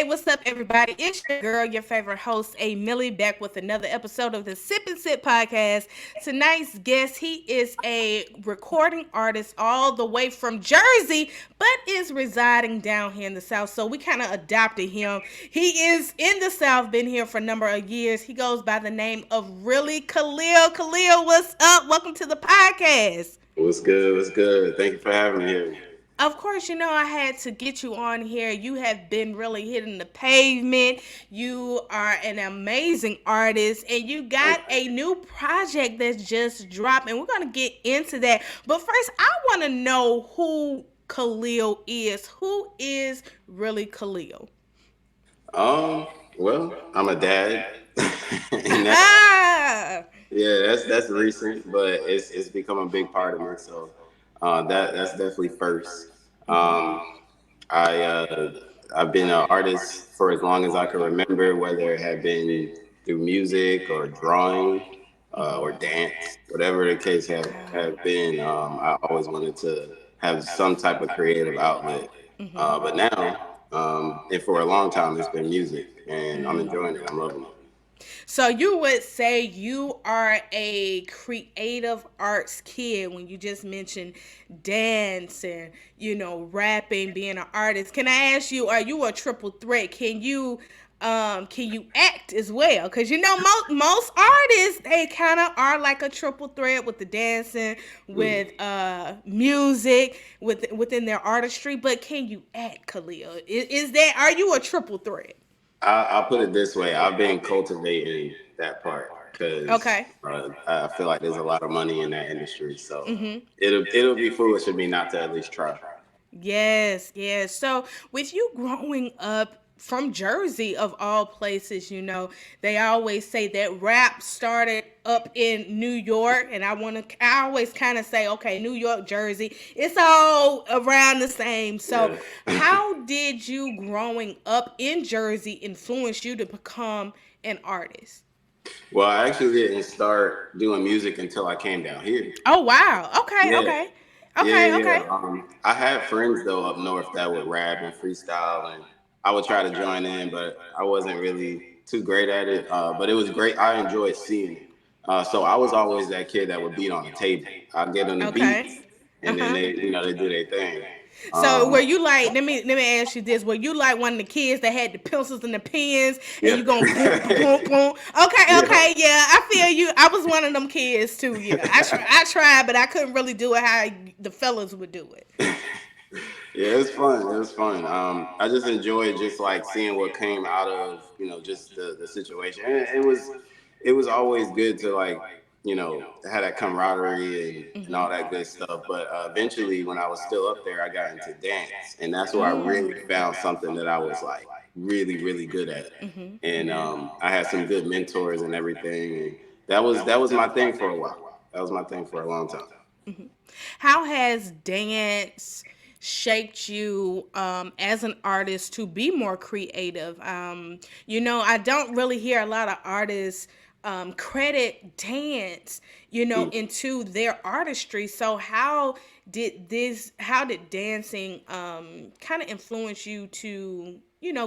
What's up, everybody? It's your girl, your favorite host, A Millie, back with another episode of the Sip and Sip podcast. Tonight's guest, he is a recording artist all the way from Jersey, but is residing down here in the South. So we kind of adopted him. He is in the South, been here for a number of years. He goes by the name of Really Khalil. Khalil, what's up? Welcome to the podcast. What's good? What's good? Thank you for having me here. Of course, I had to get you on here. You have been really hitting the pavement. You are an amazing artist, and you got a new project that's just dropped, and we're going to get into that. But first, I want to know who Khalil is. Who is really Khalil? Um, well, I'm a dad, and Ah! that's recent, but it's become a big part of me. So, that's definitely first. Um, I've been an artist for as long as I can remember, whether it had been through music or drawing, or dance, whatever the case have been. I always wanted to have some type of creative outlet. But now, and for a long time, it's been music, and I'm enjoying it. I'm loving it. So you would say you are a creative arts kid when you just mentioned dance and rapping, being an artist. Can I ask you, are you a triple threat? Can you act as well? Because most artists, they kind of are like a triple threat with the dancing, with music, within their artistry. But can you act, Khalil? Are you a triple threat? I'll put it this way: I've been cultivating that part because Okay. I feel like there's a lot of money in that industry. So it'll be foolish of me not to at least try. Yes, yes. So, with you growing up from Jersey, of all places, they always say that rap started up in New York, and I always kind of say, okay, New York, Jersey, it's all around the same. So, Yeah. how did you growing up in Jersey influence you to become an artist? Well, I actually didn't start doing music until I came down here. Oh, wow. Okay, Yeah. okay. Yeah, Okay, yeah. okay. I had friends though up north that would rap and freestyle, and I would try to join in, but I wasn't really too great at it. But it was great. I enjoyed seeing it. So I was always that kid that would beat on the table. I'd get on the Okay. beats, and then Uh-huh. they do their thing. So were Um, you like, let me ask you this, were you like one of the kids that had the pencils and the pens and yeah, you going boom boom boom? Okay, yeah, okay, yeah, I feel you. I was one of them kids too, yeah. I tried, but I couldn't really do it how the fellas would do it. yeah. It was fun. It was fun. I just enjoyed just like seeing what came out of just the situation, and it was always good to like have that camaraderie and all that good stuff. But eventually, when I was still up there, I got into dance, and that's where I really found something that I was like really good at. And I had some good mentors and everything, and that was my thing for a while. That was my thing for a long time. How has dance shaped you as an artist to be more creative? I don't really hear a lot of artists credit dance, Mm. into their artistry. So how did dancing kind of influence you to,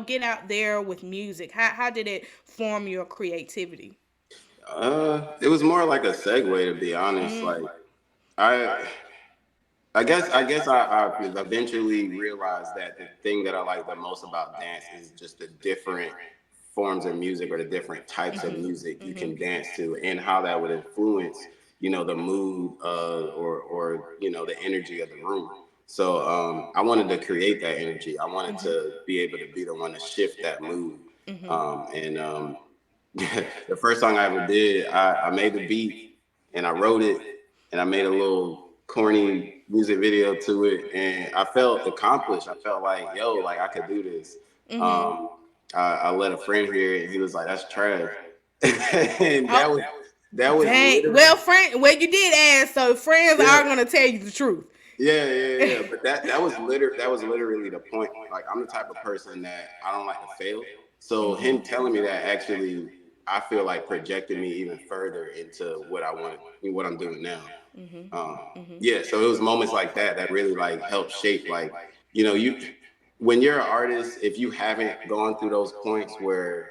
get out there with music? How did it form your creativity? It was more like a segue, to be honest. Like I, I guess I eventually realized that the thing that I like the most about dance is just the different forms of music or the different types of music you can dance to, and how that would influence, the mood or the energy of the room. So I wanted to create that energy. I wanted to be able to be the one to shift that mood. And the first song I ever did, I made the beat and I wrote it and I made a little corny music video to it, and I felt accomplished. I felt like, yo, like I could do this. Um, I let a friend hear it, and he was like, "That's trash," and Oh, that was dang. literally Well, you did ask, so friends yeah. are gonna tell you the truth. Yeah. But that was literally the point. Like I'm the type of person that I don't like to fail. So him telling me that actually, I feel like projected me even further into what I want, what I'm doing now. Yeah. So it was moments like that that really like helped shape like you know you when you're an artist, if you haven't gone through those points where,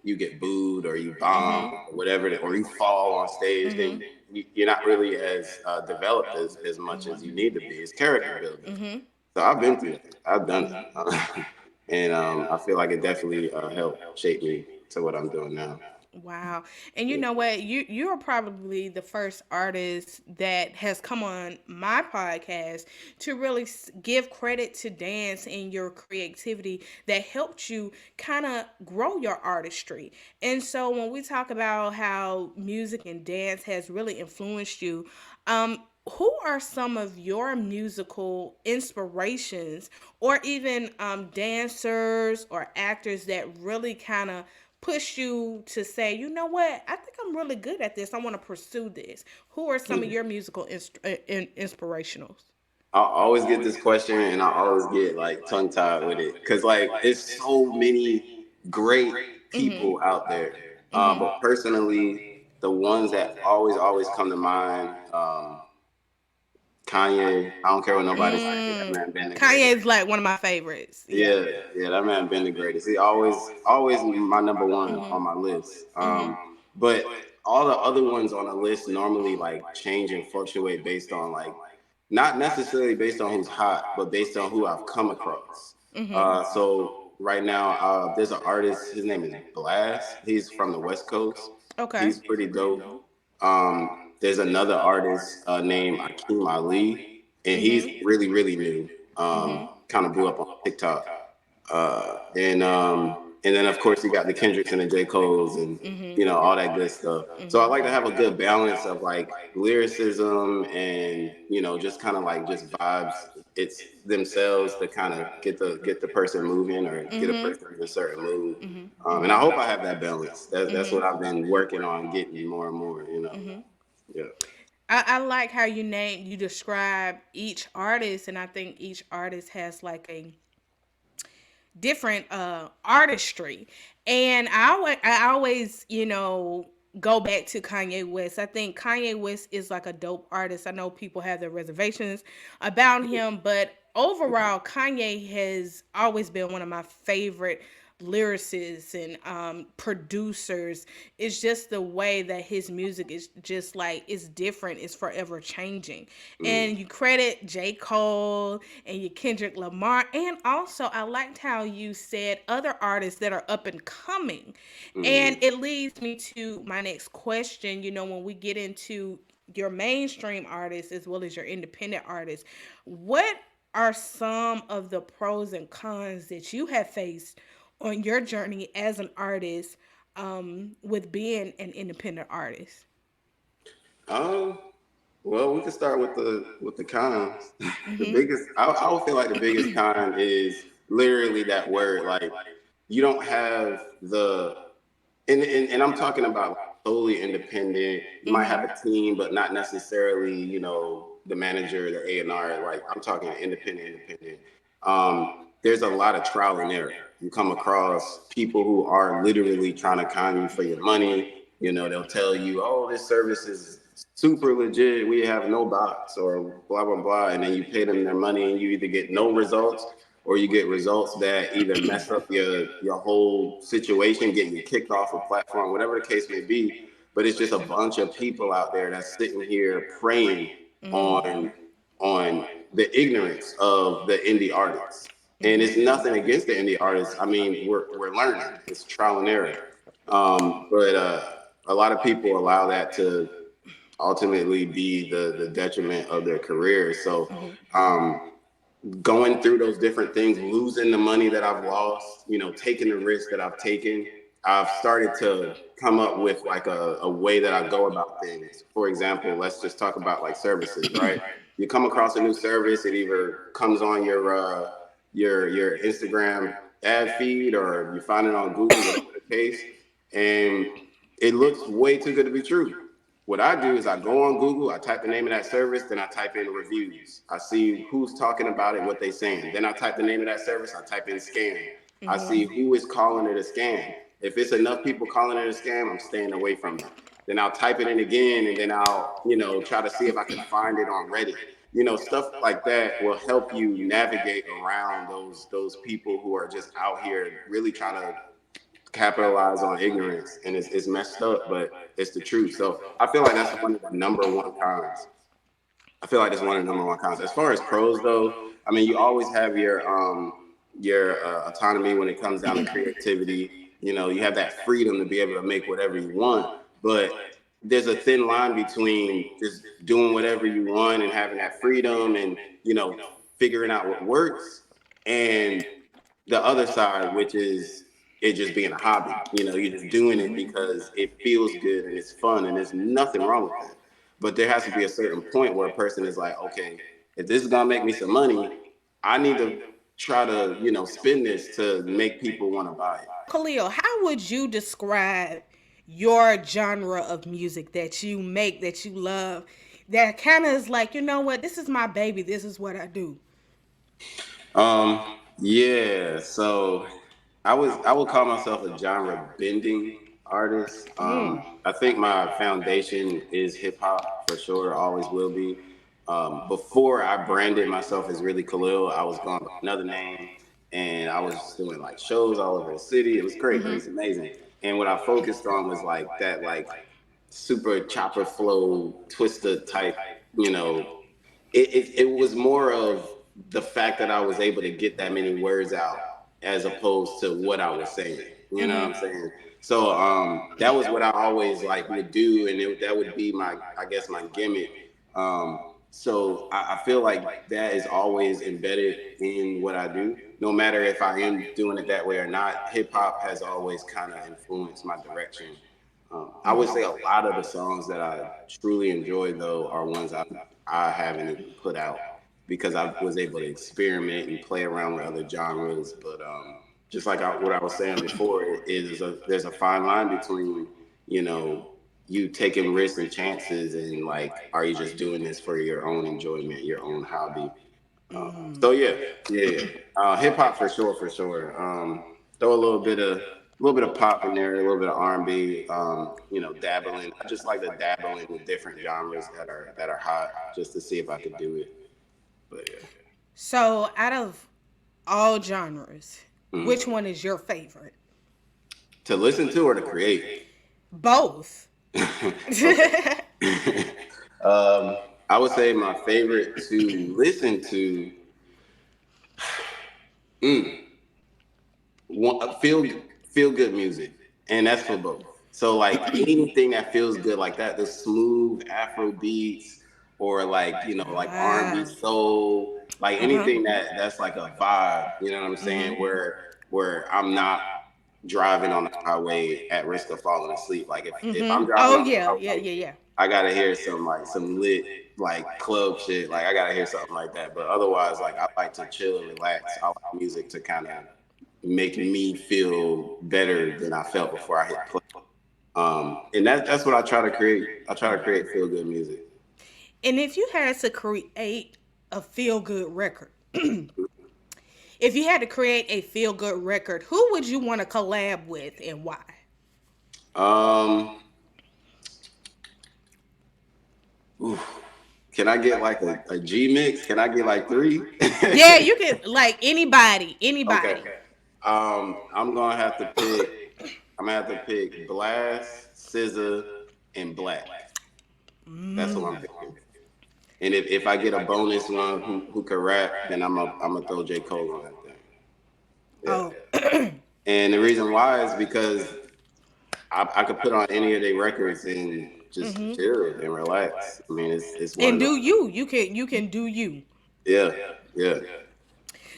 you get booed or you bomb or whatever, or you fall on stage, then you're not really as developed as much as you need to be. It's character building. So I've been through that. I've done it. And I feel like it definitely helped shape me to what I'm doing now. Wow. And you Yeah. know what? You're probably the first artist that has come on my podcast to really give credit to dance and your creativity that helped you kind of grow your artistry. And so when we talk about how music and dance has really influenced you, who are some of your musical inspirations or even dancers or actors that really kind of push you to say, you know what, I think I'm really good at this. I want to pursue this. Who are some of your musical inspirationals? I always get this question and I always get like tongue tied with it because like it's so many great people out there. But personally, the ones that always come to mind, Kanye. I don't care what nobody say. That man been the Kanye greatest. is like one of my favorites. Yeah. Yeah, yeah, that man been the greatest. He always my number one on my list. But all the other ones on the list normally like change and fluctuate based on like not necessarily based on who's hot, but based on who I've come across. So right now, there's an artist. His name is Blast. He's from the West Coast. Okay. He's pretty dope. There's another artist named Akeem Ali, and he's really new. Kind of blew up on TikTok. And then of course you got the Kendricks and the J. Cole's and all that good stuff. So I like to have a good balance of like lyricism and just kind of like just vibes. It's themselves to kind of get the person moving or get a person in a certain mood. And I hope I have that balance. That's what I've been working on getting more and more. Yeah. I like how you describe each artist, and I think each artist has like a different artistry. And I always go back to Kanye West. I think Kanye West is like a dope artist. I know people have their reservations about him, but overall Kanye has always been one of my favorite lyricists and producers. It's just the way that his music is just like it's different, it's forever changing. Mm, And you credit J. Cole and you Kendrick Lamar, and also I liked how you said other artists that are up and coming. And mm. it leads me to my next question. When we get into your mainstream artists as well as your independent artists, what are some of the pros and cons that you have faced on your journey as an artist, with being an independent artist? Um, well, we can start with the cons. The biggest, I would feel like the biggest con is literally that word. Like, you don't have and I'm talking about like solely independent. You might have a team, but not necessarily, the manager, the A&R. Like, I'm talking independent. There's a lot of trial and error. You come across people who are literally trying to con you for your money. They'll tell you, oh, this service is super legit. We have no bots or blah, blah, blah. And then you pay them their money and you either get no results or you get results that either mess up your whole situation, getting you kicked off a platform, whatever the case may be. But it's just a bunch of people out there that's sitting here preying on the ignorance of the indie artists. And it's nothing against the indie artists. I mean, we're learning. It's trial and error. But a lot of people allow that to ultimately be the detriment of their career. So um, going through those different things, losing the money that I've lost, taking the risks that I've taken, I've started to come up with like a way that I go about things. For example, let's just talk about like services, right? You come across a new service, it either comes on your Instagram ad feed or you find it on Google, whatever the case, and it looks way too good to be true. What I do is I go on Google, I type the name of that service, then I type in reviews. I see who's talking about it, what they saying. Then I type the name of that service, I type in scam. I see who is calling it a scam. If it's enough people calling it a scam, I'm staying away from it. Then I'll type it in again and then I'll, try to see if I can find it on Reddit. stuff like that will help you navigate around those people who are just out here really trying to capitalize on ignorance, and it's messed up, but it's the truth. So I feel like that's one of the number one cons. I feel like that's one of the number one cons. As far as pros though, I mean, you always have your autonomy when it comes down to creativity. You have that freedom to be able to make whatever you want, but there's a thin line between just doing whatever you want and having that freedom and figuring out what works, and the other side, which is it just being a hobby. You're just doing it because it feels good and it's fun, and there's nothing wrong with that. But there has to be a certain point where a person is like, okay, if this is gonna make me some money, I need to try to, spin this to make people want to buy it. Khalil, how would you describe your genre of music that you make, that you love, that kind of is like, you know what, this is my baby, this is what I do? Um, yeah. So I would call myself a genre bending artist. I think my foundation is hip hop for sure, always will be. Before I branded myself as really Khalil, I was going by another name, and I was doing like shows all over the city. It was great. It was amazing. And what I focused on was like that, like super chopper flow, twister type, you know, it was more of the fact that I was able to get that many words out as opposed to what I was saying. You know what I'm saying? So that was what I always like would do, and that would be my, I guess, my gimmick. So I feel like that is always embedded in what I do, no matter if I am doing it that way or not. Hip hop has always kind of influenced my direction. I would say a lot of the songs that I truly enjoy though are ones I haven't even put out because I was able to experiment and play around with other genres. But just like what I was saying before, there's a fine line between you know you taking risks and chances and like are you just doing this for your own enjoyment, your own hobby. So yeah, yeah, hip hop for sure, for sure. Throw a little bit of pop in there, a little bit of R&B. Dabbling. I just like to dabble in with different genres that are hot, just to see if I could do it. But yeah, So, out of all genres, which Mhm. one is your favorite? To listen to or to create. Both. Okay. I would say my favorite to listen to. Mm, feel good music, and that's for both. So like anything that feels good like that, the smooth Afro beats, or like like R&B Ah. soul, like Uh-huh. anything that's like a vibe. You know what I'm saying? Where I'm not driving on the highway at risk of falling asleep. Like if I'm driving Oh on the yeah, yeah, highway, yeah, yeah. I gotta hear some lit like club shit. Like I gotta hear something like that. But otherwise, like I like to chill and relax. I like music to kind of make me feel better than I felt before I hit play. And that's what I try to create. I try to create feel good music. And if you had to create a feel good record, if you had to create a feel good record, who would you want to collab with and why? Um, oof. Can I get like a G mix? Can I get like three? Yeah, you can like anybody, Okay. anybody. I'm gonna have to pick. I'm gonna have to pick Blast, Scissor, and Black. That's what I'm picking. And if I get a bonus one who can rap, then I'm gonna throw J. Cole on that thing. Yeah. Oh, And the reason why is because I could put on any of their records and just chill and relax. I mean, it's one and of those. do you? You can do you. Yeah, yeah.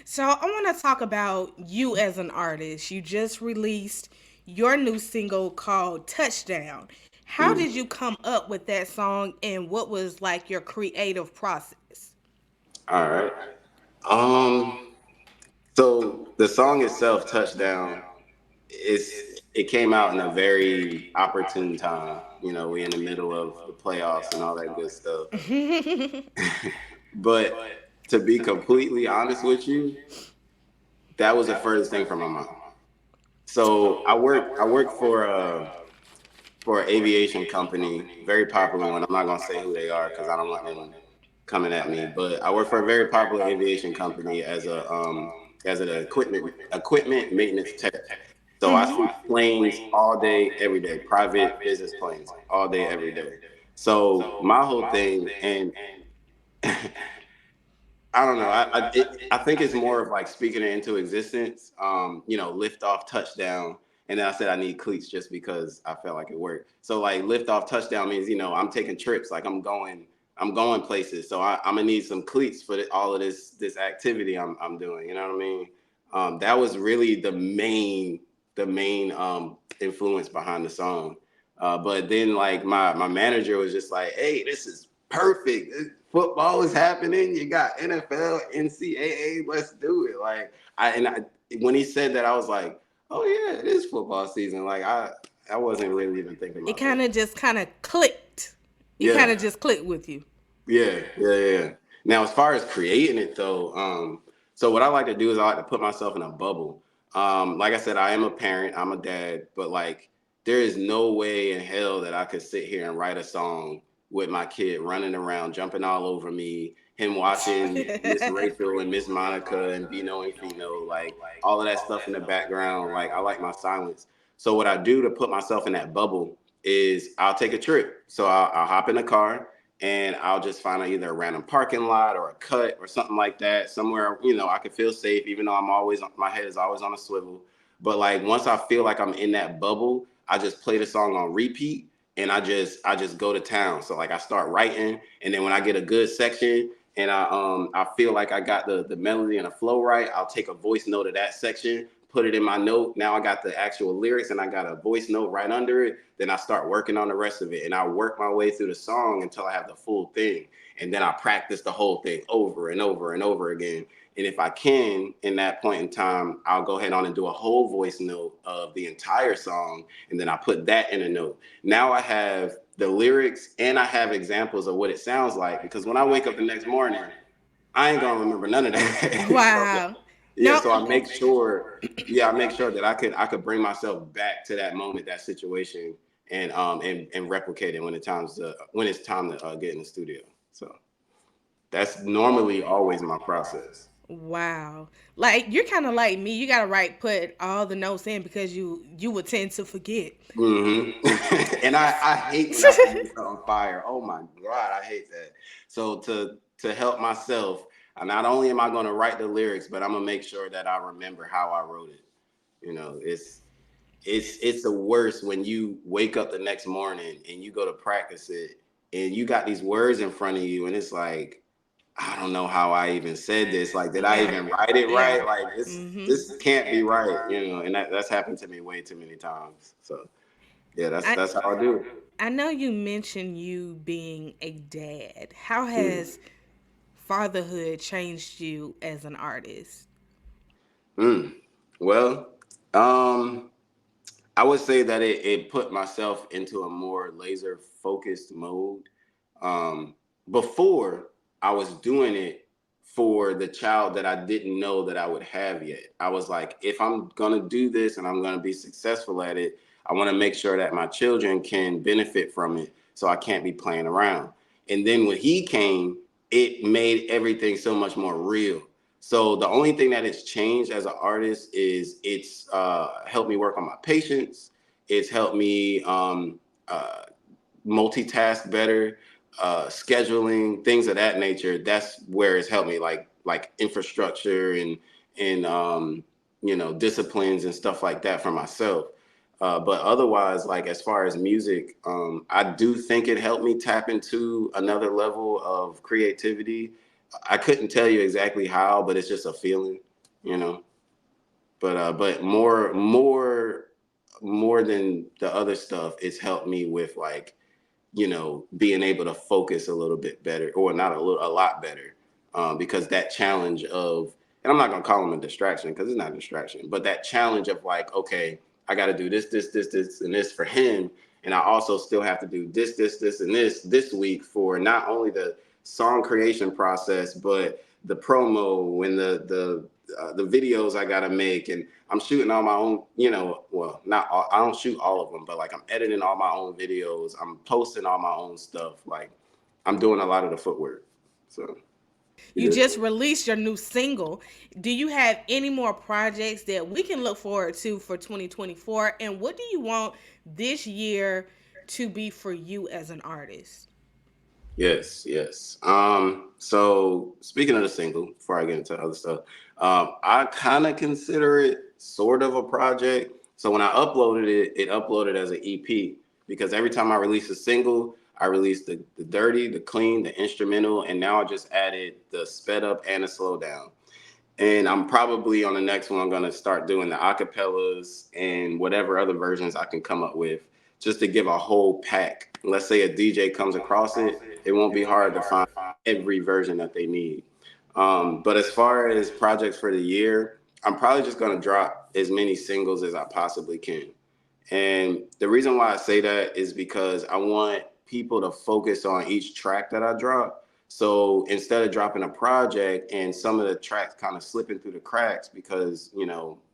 So I want to talk about you as an artist. You just released your new single called Touchdown. How Mm. did you come up with that song and what was like your creative process? All right. Um. So the song itself, "Touchdown," it came out in a very opportune time. We in the middle of the playoffs and all that good stuff. But to be completely honest with you, that was the furthest thing from my mind. So I work for an aviation company, very popular one. I'm not gonna say who they are because I don't want them. coming at me. But I work for a very popular aviation company as an equipment maintenance tech. So I see planes all day, every day, private business planes all day, every day. So my whole thing, and I don't know. I think it's more of like speaking it into existence. Lift off, touchdown, and then I said I need cleats just because I felt like it worked. So like lift off, touchdown means I'm taking trips, like I'm going places. So I'm gonna need some cleats for all of this activity I'm doing. You know what I mean? That was really the main influence behind the song. But then like my manager was just like, "Hey, this is perfect. Football is happening. You got NFL, NCAA. Let's do it." Like when he said that, I was like, "Oh yeah, it is football season." Like I wasn't really even thinking It about that. kind of clicked. It Yeah, kind of just clicked with you. yeah. Now, as far as creating it though, so what I like to do is I like to put myself in a bubble. Like I said, I am a parent, I'm a dad, but like there is no way in hell that I could sit here and write a song with my kid running around, jumping all over me, him watching Miss Rachel and Miss Monica and Bino and Fino, like all of that stuff in the background. Like I like my silence. So what I do to put myself in that bubble is I'll take a trip. So I'll hop in a car and I'll just find either a random parking lot or a cut or something like that, somewhere I can feel safe, even though my head is always on a swivel. But like once I feel like I'm in that bubble, I just play the song on repeat and I just go to town. So like I start writing, and then when I get a good section and I feel like I got the melody and the flow right, I'll take a voice note of that section, put it in my note. Now I got the actual lyrics and I got a voice note right under it. Then I start working on the rest of it, and I work my way through the song until I have the full thing. And then I practice the whole thing over and over and over again. And if I can, in that point in time, I'll go ahead on and do a whole voice note of the entire song, and then I put that in a note. Now I have the lyrics and I have examples of what it sounds like, because when I wake up the next morning, I ain't gonna remember none of that. So Wow. yeah, No. so I make sure that I could bring myself back to that moment, that situation, and replicate it when it's time to get in the studio. So that's normally always my process. Wow. Like you're kind of like me. You got to put all the notes in because you would tend to forget. And I hate when I forget something fire. Oh my god, I hate that. So to help myself, not only am I going to write the lyrics, but I'm gonna make sure that I remember how I wrote it. It's the worst when you wake up the next morning and you go to practice it and you got these words in front of you and it's like, I don't know how I even said this. Like, did I Yeah. even write it Yeah. right? Like this can't be right. And that's happened to me way too many times. So yeah, that's I that's how I do it. I know you mentioned you being a dad. How Mm. has fatherhood changed you as an artist? Mm. Well, um, I would say that it put myself into a more laser focused mode. Um, Before I was doing it for the child that I didn't know that I would have yet. I was like, if I'm gonna do this and I'm gonna be successful at it, I want to make sure that my children can benefit from it. So I can't be playing around. And then when he came, it made everything so much more real. So the only thing that has changed as an artist is it's helped me work on my patience. It's helped me uh, multitask better, scheduling, things of that nature. That's where it's helped me, like infrastructure and disciplines and stuff like that for myself. But otherwise, like as far as music, I do think it helped me tap into another level of creativity. I couldn't tell you exactly how, but it's just a feeling, you know. But more than the other stuff, it's helped me with like being able to focus a little bit better, or not a lot better, because that challenge of, and I'm not gonna call them a distraction because it's not a distraction, but that challenge of like, okay, I got to do this, and this for him, and I also still have to do this, and this week for not only the song creation process, but the promo and the videos I gotta make, and I'm shooting all my own, well, not all, I don't shoot all of them, but like I'm editing all my own videos. I'm posting all my own stuff. Like I'm doing a lot of the footwork. So You yeah. just released your new single. Do you have any more projects that we can look forward to for 2024? And what do you want this year to be for you as an artist? Yes, yes. So speaking of the single, before I get into other stuff, I kind of consider it sort of a project. So when I uploaded it, it uploaded as an EP because every time I release a single, I release the dirty, the clean, the instrumental, and now I just added the sped up and the slow down. And I'm probably on the next one going to start doing the acapellas and whatever other versions I can come up with just to give a whole pack. Let's say a DJ comes across it, it won't be hard to find every version that they need. But as far as projects for the year, I'm probably just going to drop as many singles as I possibly can. And the reason why I say that is because I want people to focus on each track that I drop. So instead of dropping a project and some of the tracks kind of slipping through the cracks because,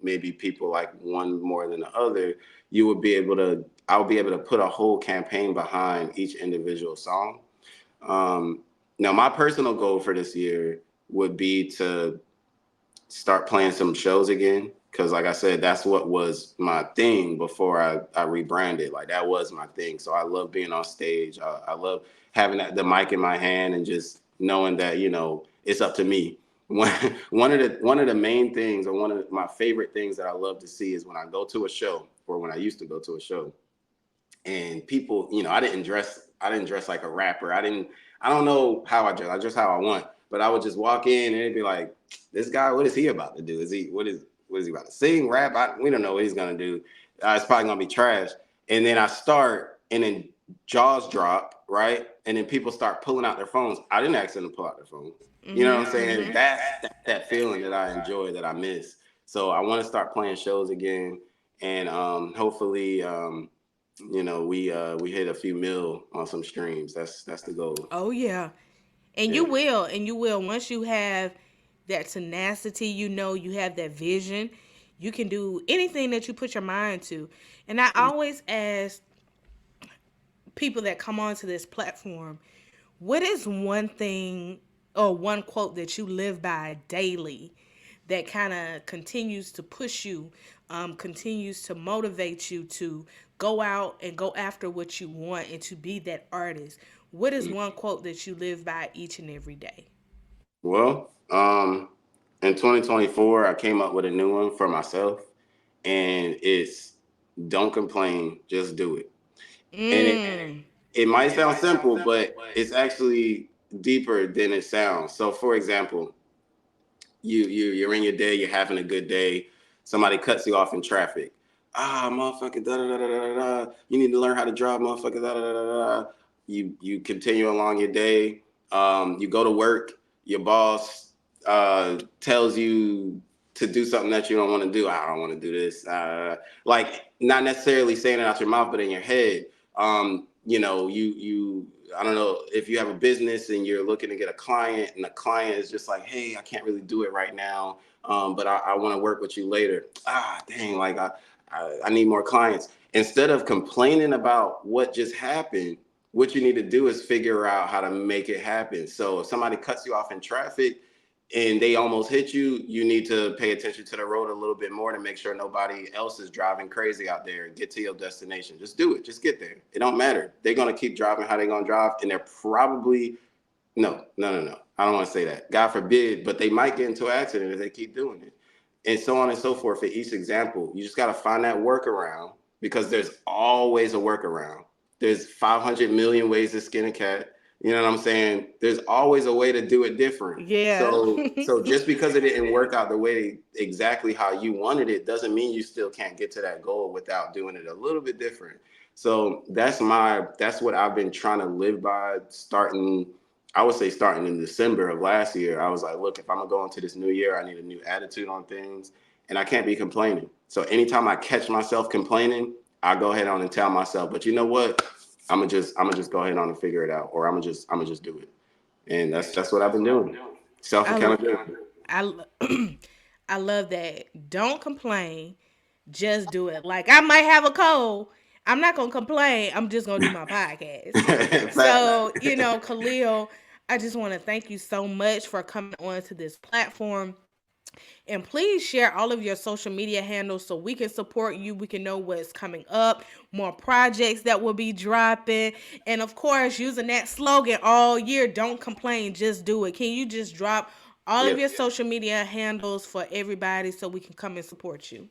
maybe people like one more than the other, I would be able to put a whole campaign behind each individual song. Um, Now, my personal goal for this year would be to start playing some shows again. Cause like I said, that's what was my thing before I rebranded. Like that was my thing. So I love being on stage. I love having the mic in my hand and just knowing that, it's up to me. One, one of the main things or one of my favorite things that I love to see is when I go to a show or when I used to go to a show and people, I didn't dress like a rapper. I don't know how I dress how I want, but I would just walk in and it'd be like, this guy, what is he about to do? What is he about to sing, rap? We don't know what he's gonna do. It's probably gonna be trash. And then I start and then jaws drop, right? And then people start pulling out their phones. I didn't ask them to pull out their phones. You know Mm-hmm. what I'm saying? Mm-hmm. That's that feeling that I enjoy that I miss. So I want to start playing shows again, and hopefully, we hit a few mil on some streams. That's the goal. Oh yeah. And Yeah. you will once you have that tenacity, you have that vision, you can do anything that you put your mind to. And I always ask people that come onto this platform, what is one thing or one quote that you live by daily that kind of continues to push you, continues to motivate you to go out and go after what you want and to be that artist? What is one quote that you live by each and every day? Well, in 2024, I came up with a new one for myself, and it's don't complain, just do it. And Mm. it might sound simple, but it's actually deeper than it sounds. So, for example, you're in your day, you're having a good day. Somebody cuts you off in traffic. Motherfucker, da da da da da da. You need to learn how to drive, motherfucker, da da da da da. You continue along your day. You go to work. Your boss tells you to do something that you don't want to do. I don't want to do this. Like not necessarily saying it out your mouth, but in your head. You I don't know if you have a business and you're looking to get a client, and the client is just like, hey, I can't really do it right now, but I want to work with you later. Dang, like I need more clients. Instead of complaining about what just happened, what you need to do is figure out how to make it happen. So if somebody cuts you off in traffic and they almost hit you, you need to pay attention to the road a little bit more to make sure nobody else is driving crazy out there and get to your destination. Just do it. Just get there. It don't matter. They're gonna keep driving how they're gonna drive, and they're probably no, no, no, no. I don't want to say that. God forbid, but they might get into an accident if they keep doing it. And so on and so forth for each example. You just got to find that workaround because there's always a workaround. There's 500 million ways to skin a cat. You know what I'm saying? There's always a way to do it different. Yeah. So just because it didn't work out the way exactly how you wanted it doesn't mean you still can't get to that goal without doing it a little bit different. So that's what I've been trying to live by starting. I would say starting in December of last year. I was like, look, if I'm gonna go into this new year, I need a new attitude on things, and I can't be complaining. So anytime I catch myself complaining, I go ahead on and tell myself, but you know what? I'm gonna just go ahead on and figure it out, or I'm gonna just do it, and that's what I've been doing. Self I accountability. I I love that. Don't complain. Just do it. Like I might have a cold. I'm not gonna complain. I'm just gonna do my podcast. Fact. So, Khalil, I just want to thank you so much for coming on to this platform. And please share all of your social media handles so we can support you. We can know what's coming up, more projects that will be dropping. And of course, using that slogan all year, don't complain, just do it. Can you just drop all of Yes. your social media handles for everybody so we can come and support you?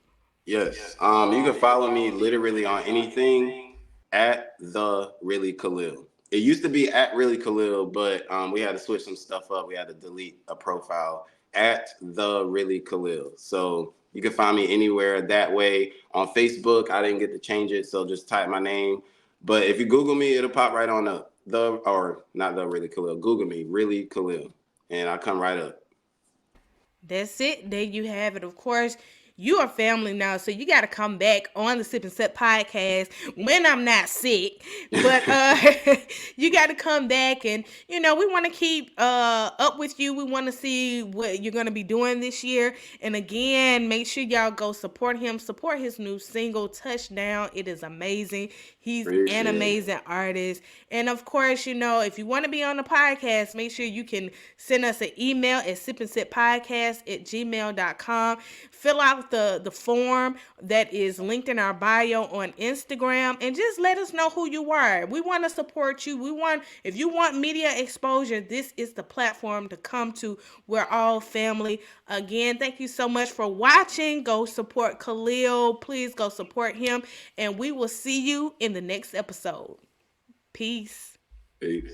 Yes. You can follow me literally on anything at the really Khalil. It used to be at really Khalil, but we had to switch some stuff up. We had to delete a profile at the really Khalil. So you can find me anywhere that way. On Facebook, I didn't get to change it, so just type my name. But if you Google me, it'll pop right on up. The or not the really Khalil. Google me, really Khalil, and I come right up. That's it. There you have it. Of course, you are family now, so you got to come back on the Sip and Set podcast when I'm not sick. But you got to come back, and we want to keep up with you. We want to see what you're gonna be doing this year. And again, make sure y'all go support him. Support his new single, Touchdown. It is amazing. He's an Appreciate it. amazing artist. And of course, if you want to be on the podcast, make sure you can send us an email at sipandsippodcast@gmail.com. Fill out the form that is linked in our bio on Instagram and just let us know who you are. We want to support you. If you want media exposure, this is the platform to come to. We're all family. Again, thank you so much for watching. Go support Khalil. Please go support him. And we will see you in the next episode. Peace. Peace.